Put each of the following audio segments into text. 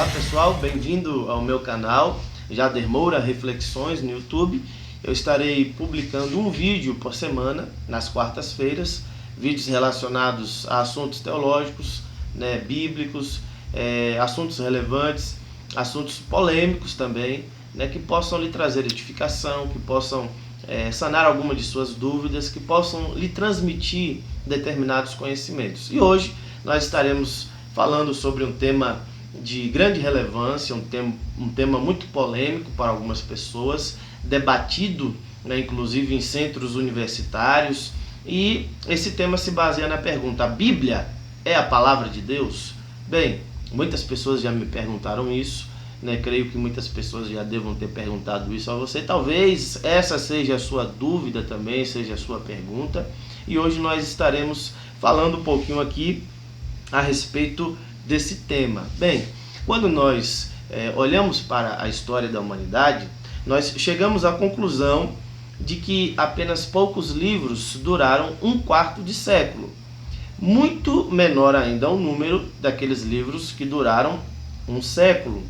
Olá pessoal, bem-vindo ao meu canal Jader Moura Reflexões no YouTube. Eu estarei publicando um vídeo por semana, nas quartas-feiras, vídeos relacionados a assuntos teológicos, bíblicos, assuntos relevantes, assuntos polêmicos também, que possam lhe trazer edificação, que possam sanar alguma de suas dúvidas, que possam lhe transmitir determinados conhecimentos. E hoje nós estaremos falando sobre um tema de grande relevância, um tema muito polêmico para algumas pessoas, debatido, inclusive em centros universitários, e esse tema se baseia na pergunta: a Bíblia é a palavra de Deus? Bem, muitas pessoas já me perguntaram isso, creio que muitas pessoas já devam ter perguntado isso a você. Talvez essa seja a sua dúvida também, seja a sua pergunta, e hoje nós estaremos falando um pouquinho aqui a respeito desse tema. Bem, quando nós olhamos para a história da humanidade, nós chegamos à conclusão de que apenas poucos livros duraram um quarto de século. Muito menor ainda o número daqueles livros que duraram um século.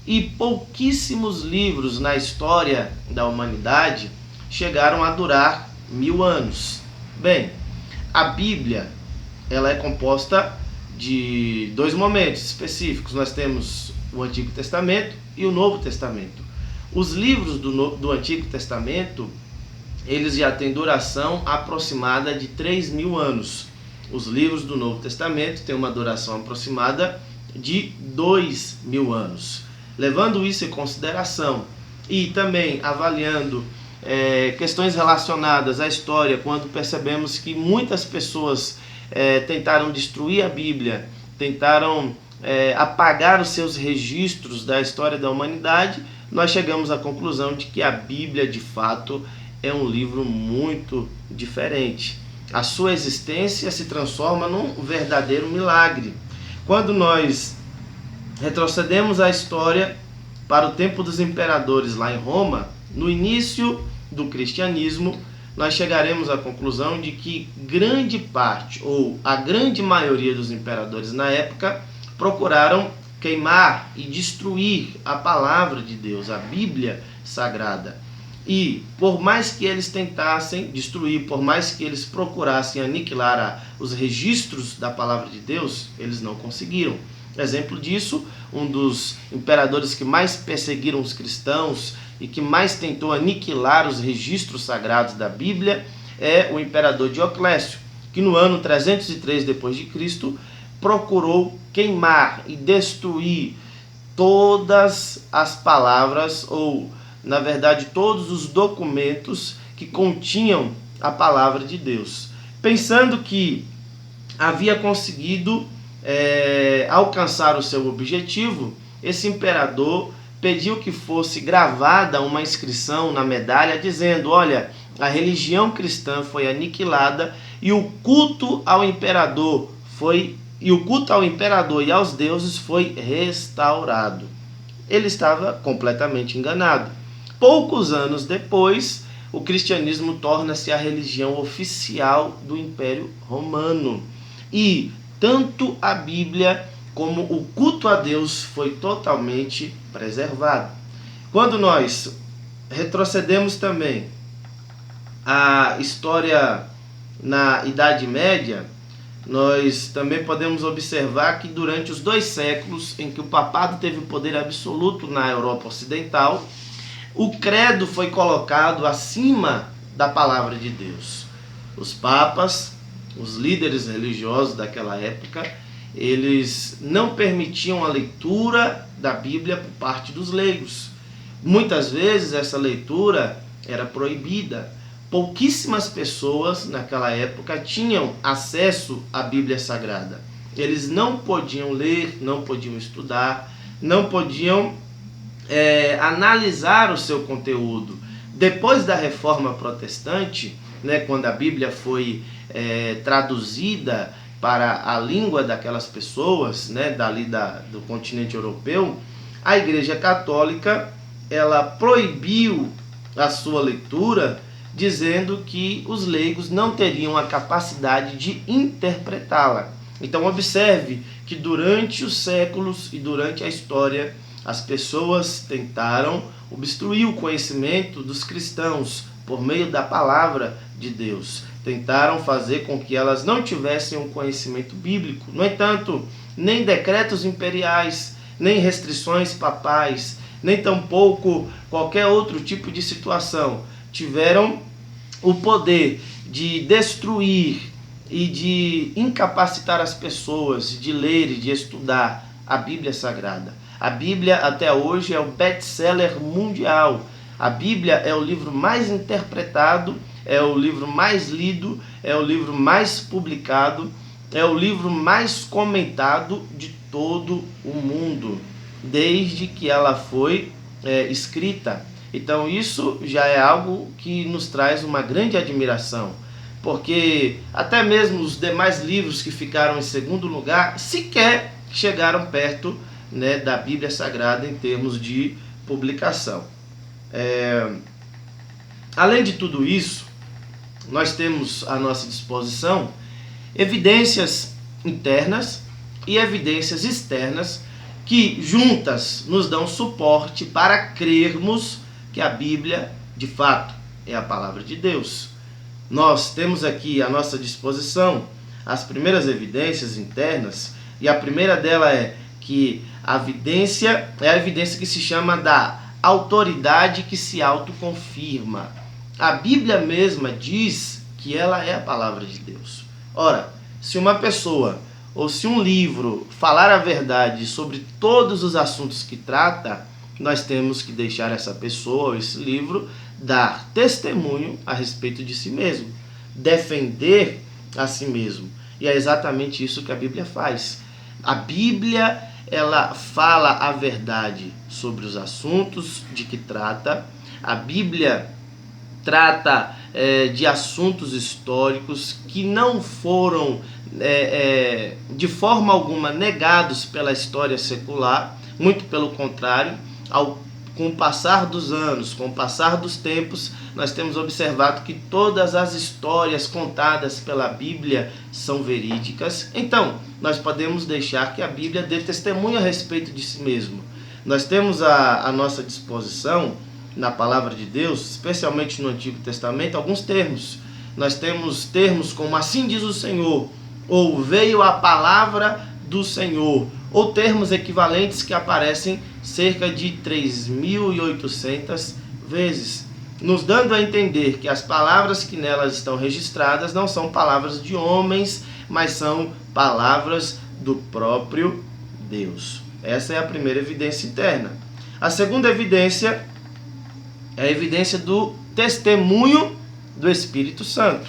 E pouquíssimos livros na história da humanidade chegaram a durar 1000 anos. Bem, a Bíblia ela é composta de dois momentos específicos. Nós temos o Antigo Testamento e o Novo Testamento. Os livros do Antigo Testamento, eles já têm duração aproximada de 3000 anos. Os livros do Novo Testamento têm uma duração aproximada de 2000 anos. Levando isso em consideração e também avaliando questões relacionadas à história, quando percebemos que muitas pessoas tentaram destruir a Bíblia, tentaram apagar os seus registros da história da humanidade, nós chegamos à conclusão de que a Bíblia, de fato, é um livro muito diferente. A sua existência se transforma num verdadeiro milagre. Quando nós retrocedemos a história para o tempo dos imperadores lá em Roma, no início do cristianismo, nós chegaremos à conclusão de que grande parte, ou a grande maioria dos imperadores na época, procuraram queimar e destruir a palavra de Deus, a Bíblia Sagrada. E por mais que eles tentassem destruir, por mais que eles procurassem aniquilar os registros da palavra de Deus, eles não conseguiram. Exemplo disso, um dos imperadores que mais perseguiram os cristãos e que mais tentou aniquilar os registros sagrados da Bíblia é o imperador Dioclésio, que no ano 303 d.C. procurou queimar e destruir todas as palavras, ou na verdade todos os documentos que continham a palavra de Deus, pensando que havia conseguido alcançar o seu objetivo. Esse imperador pediu que fosse gravada uma inscrição na medalha dizendo: olha, a religião cristã foi aniquilada e o culto ao imperador e aos deuses foi restaurado. Ele estava completamente enganado. Poucos anos depois, o cristianismo torna-se a religião oficial do Império Romano. E tanto a Bíblia como o culto a Deus foi totalmente preservado. Quando nós retrocedemos também a história na Idade Média, nós também podemos observar que durante os 2 séculos em que o papado teve o poder absoluto na Europa Ocidental, o credo foi colocado acima da palavra de Deus. Os papas, os líderes religiosos daquela época, eles não permitiam a leitura da Bíblia por parte dos leigos. Muitas vezes essa leitura era proibida. Pouquíssimas pessoas naquela época tinham acesso à Bíblia Sagrada. Eles não podiam ler, não podiam estudar, não podiam analisar o seu conteúdo. Depois da Reforma Protestante, quando a Bíblia foi traduzida para a língua daquelas pessoas, dali do continente europeu, a Igreja Católica ela proibiu a sua leitura, dizendo que os leigos não teriam a capacidade de interpretá-la. Então observe que durante os séculos e durante a história, as pessoas tentaram obstruir o conhecimento dos cristãos por meio da palavra de Deus. Tentaram fazer com que elas não tivessem um conhecimento bíblico. No entanto, nem decretos imperiais, nem restrições papais, nem tampouco qualquer outro tipo de situação tiveram o poder de destruir e de incapacitar as pessoas de ler e de estudar a Bíblia Sagrada. A Bíblia até hoje é o best-seller mundial. A Bíblia é o livro mais interpretado, é o livro mais lido, é o livro mais publicado, é o livro mais comentado de todo o mundo, desde que ela foi escrita. Então isso já é algo que nos traz uma grande admiração, porque até mesmo os demais livros que ficaram em segundo lugar sequer chegaram perto, né, da Bíblia Sagrada em termos de publicação. Além de tudo isso, nós temos à nossa disposição evidências internas e evidências externas que juntas nos dão suporte para crermos que a Bíblia, de fato, é a palavra de Deus. Nós temos aqui à nossa disposição as primeiras evidências internas, e a primeira dela é que a evidência é a evidência que se chama da autoridade que se autoconfirma. A Bíblia mesma diz que ela é a palavra de Deus. Ora, se uma pessoa ou se um livro falar a verdade sobre todos os assuntos que trata, nós temos que deixar essa pessoa ou esse livro dar testemunho a respeito de si mesmo, defender a si mesmo. E é exatamente isso que a Bíblia faz. A Bíblia, ela fala a verdade sobre os assuntos de que trata. A Bíblia trata de assuntos históricos que não foram de forma alguma negados pela história secular, muito pelo contrário. Com o passar dos anos, com o passar dos tempos, nós temos observado que todas as histórias contadas pela Bíblia são verídicas. Então, nós podemos deixar que a Bíblia dê testemunho a respeito de si mesmo. Nós temos à nossa disposição, na palavra de Deus, especialmente no Antigo Testamento, alguns termos. Nós temos termos como assim diz o Senhor, ou veio a palavra do Senhor, ou termos equivalentes que aparecem cerca de 3.800 vezes, nos dando a entender que as palavras que nelas estão registradas não são palavras de homens, mas são palavras do próprio Deus. Essa é a primeira evidência interna. A segunda evidência é a evidência do testemunho do Espírito Santo.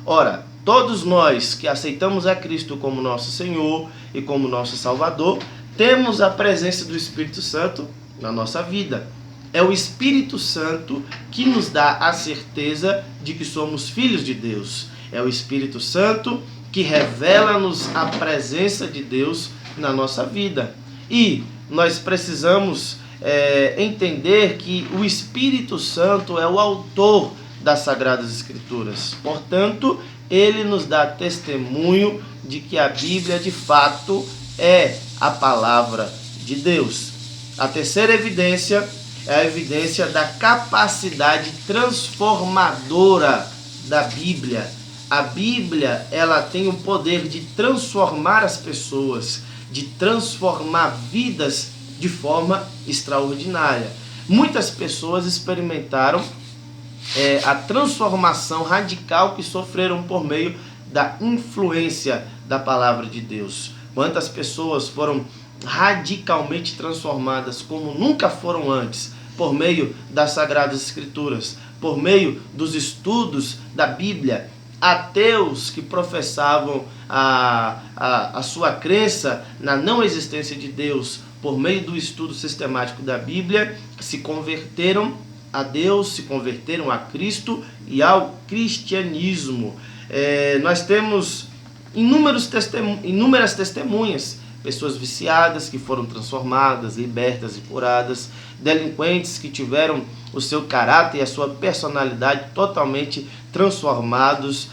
Ora, todos nós que aceitamos a Cristo como nosso Senhor e como nosso Salvador, temos a presença do Espírito Santo na nossa vida. É o Espírito Santo que nos dá a certeza de que somos filhos de Deus. É o Espírito Santo que revela-nos a presença de Deus na nossa vida. E nós precisamos entender que o Espírito Santo é o autor das Sagradas Escrituras. Portanto, ele nos dá testemunho de que a Bíblia de fato é a palavra de Deus. A terceira evidência é a evidência da capacidade transformadora da Bíblia. A Bíblia, ela tem o poder de transformar as pessoas, de transformar vidas de forma extraordinária. Muitas pessoas experimentaram a transformação radical que sofreram por meio da influência da palavra de Deus. Quantas pessoas foram radicalmente transformadas como nunca foram antes, por meio das Sagradas Escrituras, por meio dos estudos da Bíblia. Ateus que professavam a sua crença na não existência de Deus, por meio do estudo sistemático da Bíblia, se converteram a Deus, se converteram a Cristo e ao cristianismo. Nós temos inúmeras testemunhas, pessoas viciadas que foram transformadas, libertas e curadas, delinquentes que tiveram o seu caráter e a sua personalidade totalmente transformados,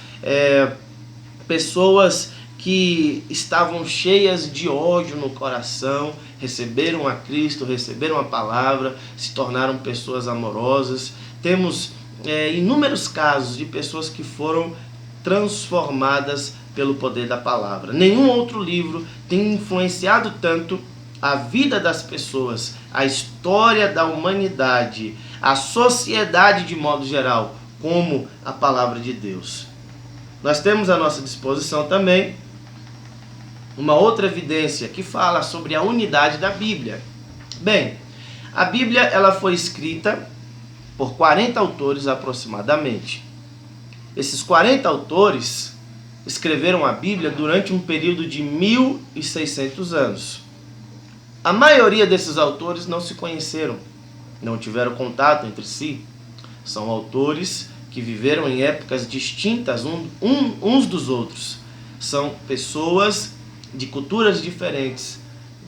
pessoas que estavam cheias de ódio no coração, receberam a Cristo, receberam a palavra, se tornaram pessoas amorosas. Temos inúmeros casos de pessoas que foram transformadas pelo poder da palavra. Nenhum outro livro tem influenciado tanto a vida das pessoas, a história da humanidade, a sociedade de modo geral, como a palavra de Deus. Nós temos à nossa disposição também uma outra evidência que fala sobre a unidade da Bíblia. Bem, a Bíblia ela foi escrita por 40 autores aproximadamente. Esses 40 autores escreveram a Bíblia durante um período de 1.600 anos. A maioria desses autores não se conheceram, não tiveram contato entre si. São autores que viveram em épocas distintas uns dos outros. São pessoas de culturas diferentes,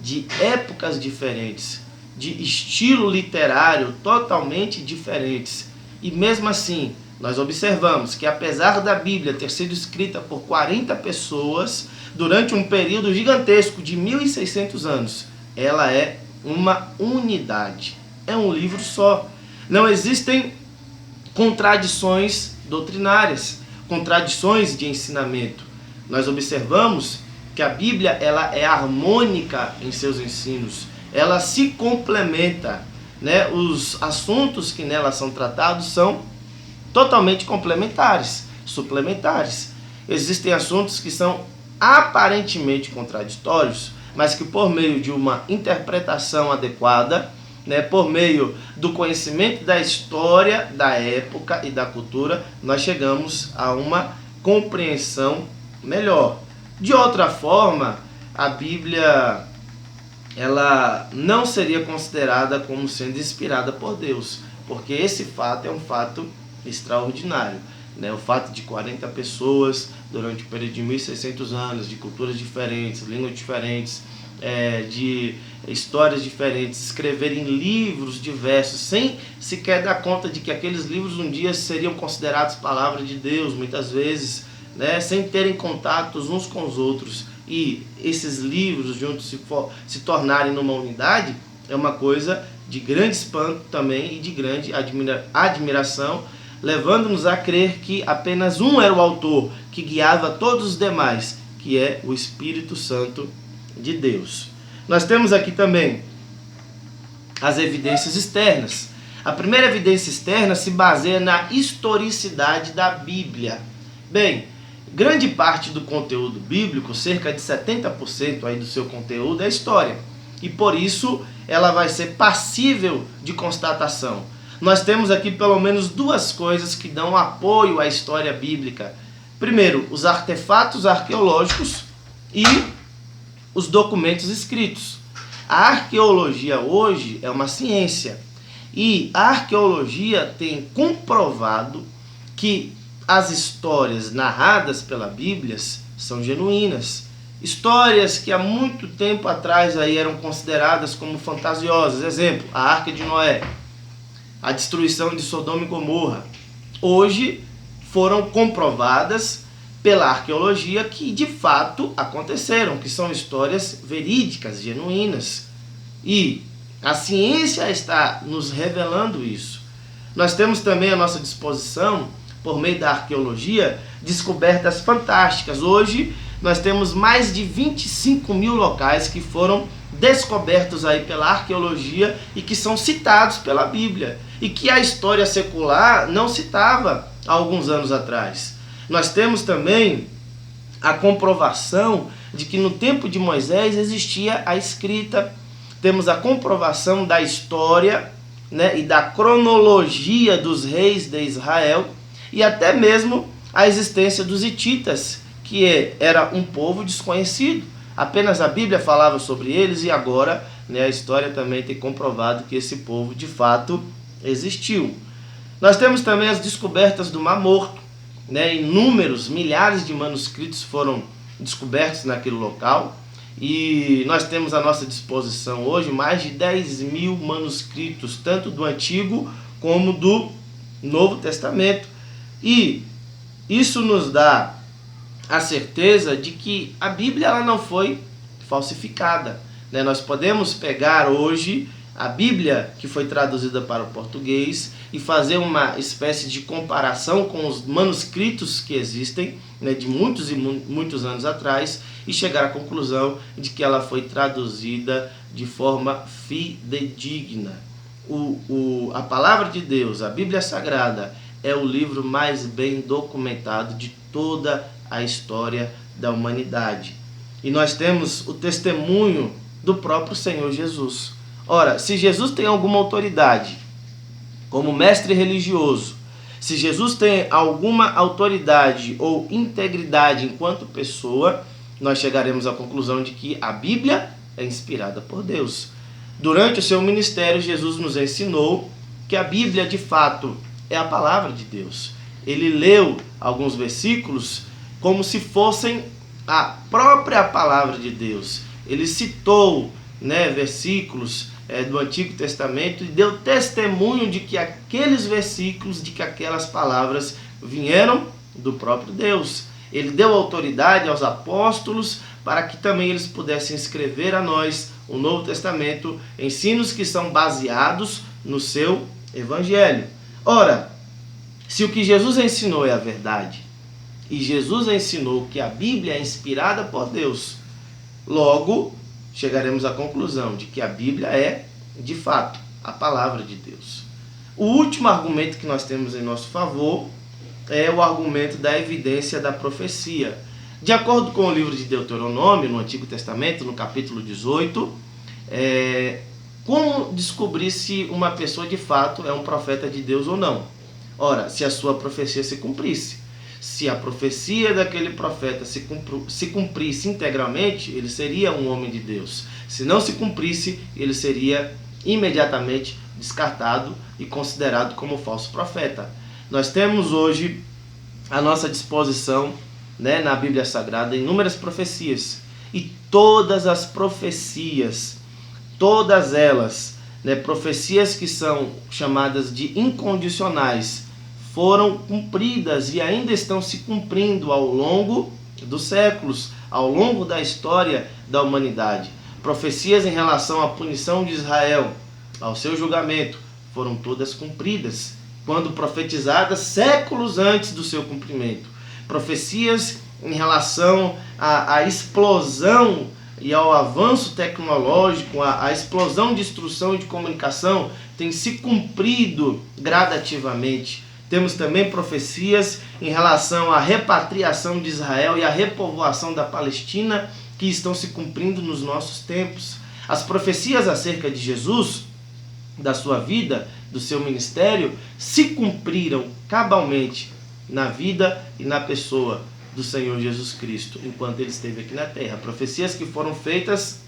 de épocas diferentes, de estilo literário totalmente diferentes. E mesmo assim, nós observamos que apesar da Bíblia ter sido escrita por 40 pessoas, durante um período gigantesco de 1.600 anos, ela é uma unidade. É um livro só. Não existem contradições doutrinárias, contradições de ensinamento. Nós observamos que a Bíblia ela é harmônica em seus ensinos. Ela se complementa, né? Os assuntos que nela são tratados são totalmente complementares, suplementares. Existem assuntos que são aparentemente contraditórios, mas que por meio de uma interpretação adequada, né, por meio do conhecimento da história, da época e da cultura, nós chegamos a uma compreensão melhor. De outra forma, a Bíblia ela não seria considerada como sendo inspirada por Deus, porque esse fato é um fato extraordinário, né? O fato de 40 pessoas durante o período de 1.600 anos, de culturas diferentes, línguas diferentes, de histórias diferentes, escreverem livros diversos, sem sequer dar conta de que aqueles livros um dia seriam considerados palavra de Deus, muitas vezes, né? Sem terem contatos uns com os outros, e esses livros juntos se tornarem numa unidade, é uma coisa de grande espanto também e de grande admiração, levando-nos a crer que apenas um era o autor que guiava todos os demais, que é o Espírito Santo de Deus. Nós temos aqui também as evidências externas. A primeira evidência externa se baseia na historicidade da Bíblia. Bem, grande parte do conteúdo bíblico, cerca de 70% aí do seu conteúdo é história. E por isso ela vai ser passível de constatação. Nós temos aqui pelo menos duas coisas que dão apoio à história bíblica. Primeiro, os artefatos arqueológicos e os documentos escritos. A arqueologia hoje é uma ciência e a arqueologia tem comprovado que as histórias narradas pela Bíblia são genuínas. Histórias que há muito tempo atrás aí eram consideradas como fantasiosas. Exemplo, a Arca de Noé, a destruição de Sodoma e Gomorra. Hoje foram comprovadas pela arqueologia que de fato aconteceram, que são histórias verídicas, genuínas. E a ciência está nos revelando isso. Nós temos também à nossa disposição, por meio da arqueologia, descobertas fantásticas. Hoje nós temos mais de 25.000 locais que foram descobertos aí pela arqueologia e que são citados pela Bíblia e que a história secular não citava há alguns anos atrás. Nós temos também a comprovação de que no tempo de Moisés existia a escrita. Temos a comprovação da história, né, e da cronologia dos reis de Israel e até mesmo a existência dos hititas, que era um povo desconhecido. Apenas a Bíblia falava sobre eles e agora, né, a história também tem comprovado que esse povo de fato existiu. Nós temos também as descobertas do Mar Morto, né, inúmeros, milhares de manuscritos foram descobertos naquele local e nós temos à nossa disposição hoje mais de 10.000 manuscritos, tanto do Antigo como do Novo Testamento. E isso nos dá a certeza de que a Bíblia ela não foi falsificada, né? Nós podemos pegar hoje a Bíblia que foi traduzida para o português e fazer uma espécie de comparação com os manuscritos que existem, né, de muitos e muitos anos atrás, e chegar à conclusão de que ela foi traduzida de forma fidedigna. A palavra de Deus, a Bíblia Sagrada, é o livro mais bem documentado de toda a história da humanidade. E nós temos o testemunho do próprio Senhor Jesus. Ora, se Jesus tem alguma autoridade como mestre religioso, se Jesus tem alguma autoridade ou integridade enquanto pessoa, nós chegaremos à conclusão de que a Bíblia é inspirada por Deus. Durante o seu ministério, Jesus nos ensinou que a Bíblia, de fato, é a palavra de Deus. Ele leu alguns versículos como se fossem a própria palavra de Deus. Ele citou, versículos do Antigo Testamento e deu testemunho de que aqueles versículos, de que aquelas palavras vieram do próprio Deus. Ele deu autoridade aos apóstolos para que também eles pudessem escrever a nós o Novo Testamento, ensinos que são baseados no seu Evangelho. Ora, se o que Jesus ensinou é a verdade, e Jesus ensinou que a Bíblia é inspirada por Deus, logo chegaremos à conclusão de que a Bíblia é, de fato, a palavra de Deus. O último argumento que nós temos em nosso favor é o argumento da evidência da profecia. De acordo com o livro de Deuteronômio, no Antigo Testamento, no capítulo 18, como descobrir se uma pessoa de fato é um profeta de Deus ou não? Ora, se a sua profecia se cumprisse. Se a profecia daquele profeta se cumprisse integralmente, ele seria um homem de Deus. Se não se cumprisse, ele seria imediatamente descartado e considerado como falso profeta. Nós temos hoje à nossa disposição, na Bíblia Sagrada, inúmeras profecias. E todas as profecias, todas elas, profecias que são chamadas de incondicionais, foram cumpridas e ainda estão se cumprindo ao longo dos séculos, ao longo da história da humanidade. Profecias em relação à punição de Israel, ao seu julgamento, foram todas cumpridas, quando profetizadas séculos antes do seu cumprimento. Profecias em relação à explosão e ao avanço tecnológico, a explosão de instrução e de comunicação, tem se cumprido gradativamente. Temos também profecias em relação à repatriação de Israel e à repovoação da Palestina, que estão se cumprindo nos nossos tempos. As profecias acerca de Jesus, da sua vida, do seu ministério, se cumpriram cabalmente na vida e na pessoa do Senhor Jesus Cristo, enquanto ele esteve aqui na terra. Profecias que foram feitas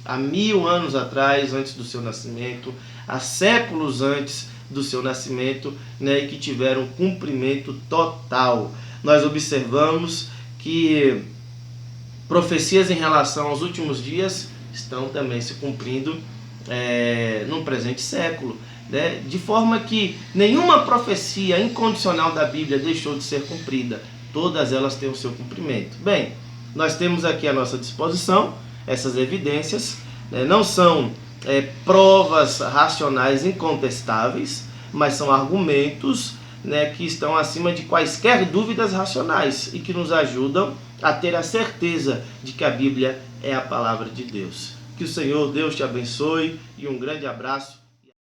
há 1000 anos atrás, antes do seu nascimento, há séculos antes do seu nascimento, e que tiveram cumprimento total. Nós observamos que profecias em relação aos últimos dias estão também se cumprindo no presente século, de forma que nenhuma profecia incondicional da Bíblia deixou de ser cumprida. Todas elas têm o seu cumprimento. Bem, nós temos aqui à nossa disposição essas evidências, não são provas racionais incontestáveis, mas são argumentos que estão acima de quaisquer dúvidas racionais e que nos ajudam a ter a certeza de que a Bíblia é a palavra de Deus. Que o Senhor Deus te abençoe e um grande abraço.